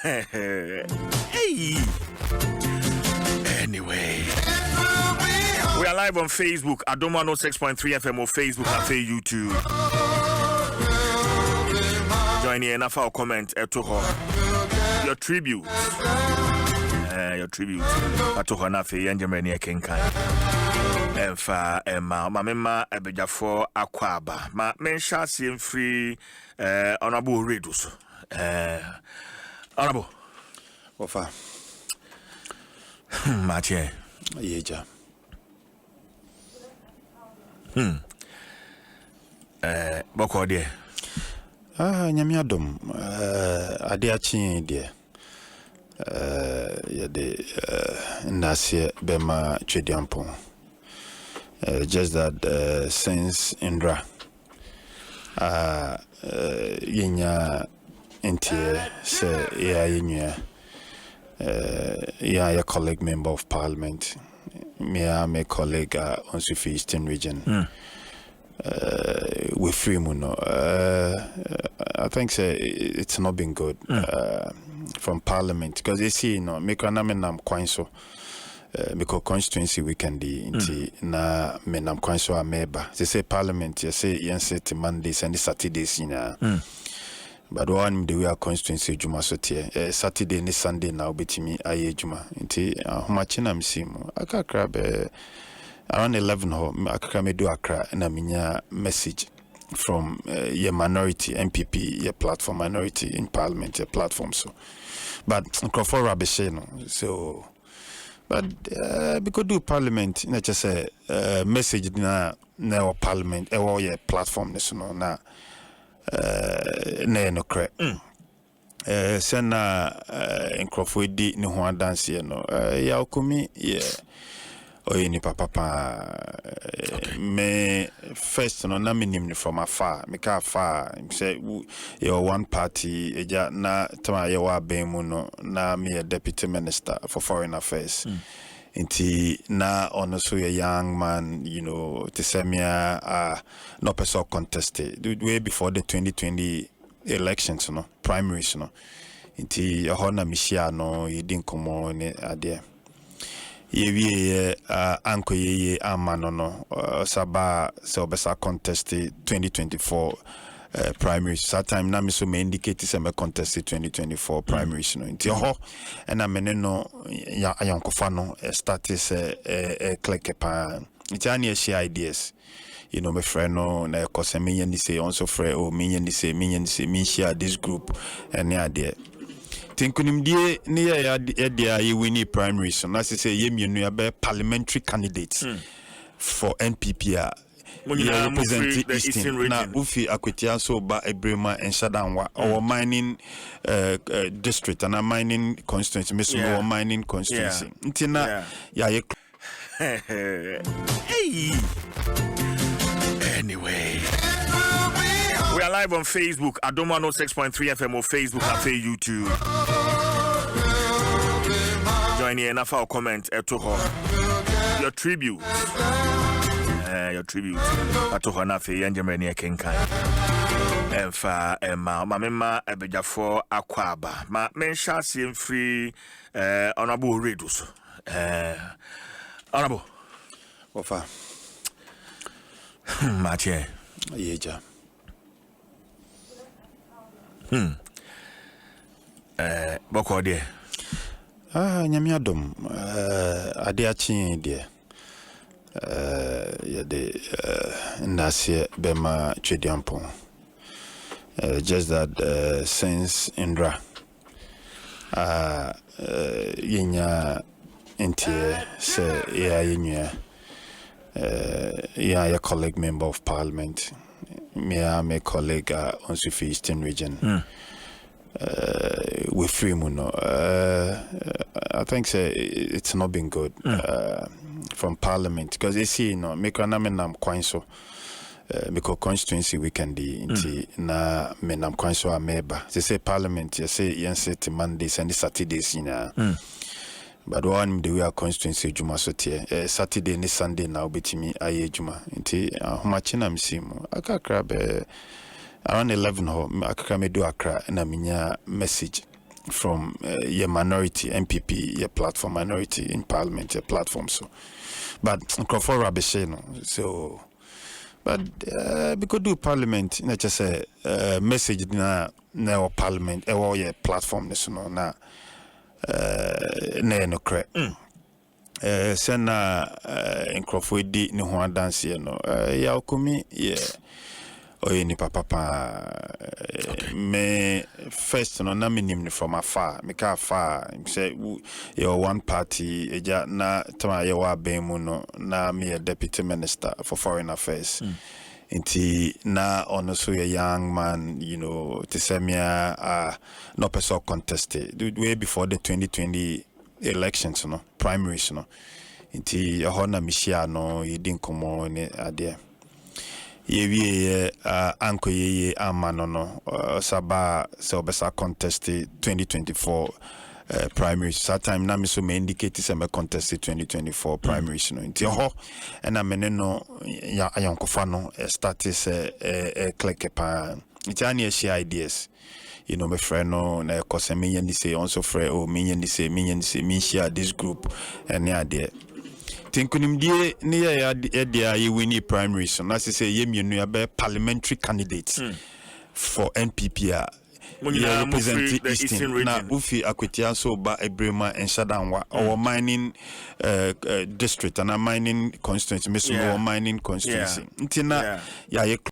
Hey. Anyway. We are live on Facebook, Adom 106.3 FM or Facebook and YouTube. Join in enough our comment to her. Your tribute. Your tribute. To her nafi and Germany Kenkai. Emfa Emma Mamma Ebejafo Akwaba. Ma mensha sim free honorable Redus. Honorable. Ofa. Mathieu. Yeja. Boko de. Nyame Adom. Ade achi de. Yede nase bema twediampo. Just that since Indra yenya entie se yenya your colleague member of parliament. Me am a colleague on the Eastern region. With free muno. I think it's not been good from parliament because you see, make an am quite so. Because constituency we can do na menam quite so a member. They say parliament, you say yes, Mondays and Saturdays but one day we are constituency juma so Saturday and Sunday now betimi aye juma nti how much na msimu akakra be around 11 ho akakra me do akra na minya message from your minority MPP your platform minority in parliament your platform so but Crawford Rabeshe no so but because do parliament na just say message na parliament your platform no na no crack. Sena Crawford di ni ho dance no ya okumi yeah oyi ni papa me first no na minim from afar me ka afar say your one party eja na tama ye wa ben mu no na me deputy minister for foreign affairs inti na ono so a young man to say me no person contested way before the 2020 elections primaries inti hona mishia no yidin komo ne ade ye anko ye amano no saba so besa contested 2024 primaries that time na me so me indicate say me contested 2024 primaries nti ho na me no ya ayankofa no start click pa nti ani share ideas my friend no na cause me yen say also friend o me yen say me share this group and ya there tinkunim die ne ya dia ye wini primaries so na say ye mienu ya be parliamentary candidates for NPP yeah, represent the Eastern region. Na ufi akwetia so ba ebrema and shadanwa our mining district and a mining constituency our mining constituency ntina ya anyway we are live on Facebook Adom 106.3 FM or Facebook and YouTube. Join in enough our comment to her. Your tribute. Your tribute. To her nafi and Germany Kenkai. Emfa Emma Mamma Ebejafo Akwaba. Ma mensha sim free honorable Redus. Honorable. Ofa. Mathieu. Yeja. Boko de. Nyame Adom. Ade achi de. Yede nase bema twediampo. Just that since Indra yenya entie se yenya your colleague member of parliament. Me am a colleague on the Eastern region. With free muno. I think it's not been good from parliament because you see make an am quite so because constituency we can do na menam quite so a member. They say parliament you say yes Mondays and Saturdays but one day we are constituency juma so Saturday and Sunday now betimi aye juma nti how much na msimu akakra be around 11 ho akaka me do akra na minya message from your minority MPP, your platform minority in parliament, your platform so. But Crawford rubbish, so. But we could do parliament, not just a message na parliament, or your platform, na no correct. Send in Crawford di ni ho dance no ya okumi oye ni papa me first no na minim from afar me ka afar say you one party eja na tama ye wa ben mu no na me a deputy minister for foreign affairs inti na ono so a young man, you know, to say me no person contested way before the 2020 elections, no primaries, no inti hona mishia no yidin komo ne ade ye anko ye amano no saba se obesa contested 2024 primaries. That time na me so me indicate say me contest 2024 primaries no nti ho na me no ya ayonkofa no start say click pa nti ani e share ideas, you know, my friend no na cause me yen say also friend oh me yen say me share this group and ya there tinkunim die ne ya dia ye win primaries so na say ye mienu ya be parliamentary candidates for NPP yeah, represent the Eastern region. Na ufi Akwetia so ba Ebrema and Shadanwa our mining district and a mining constituency, mineral mining constituency. Ntina ya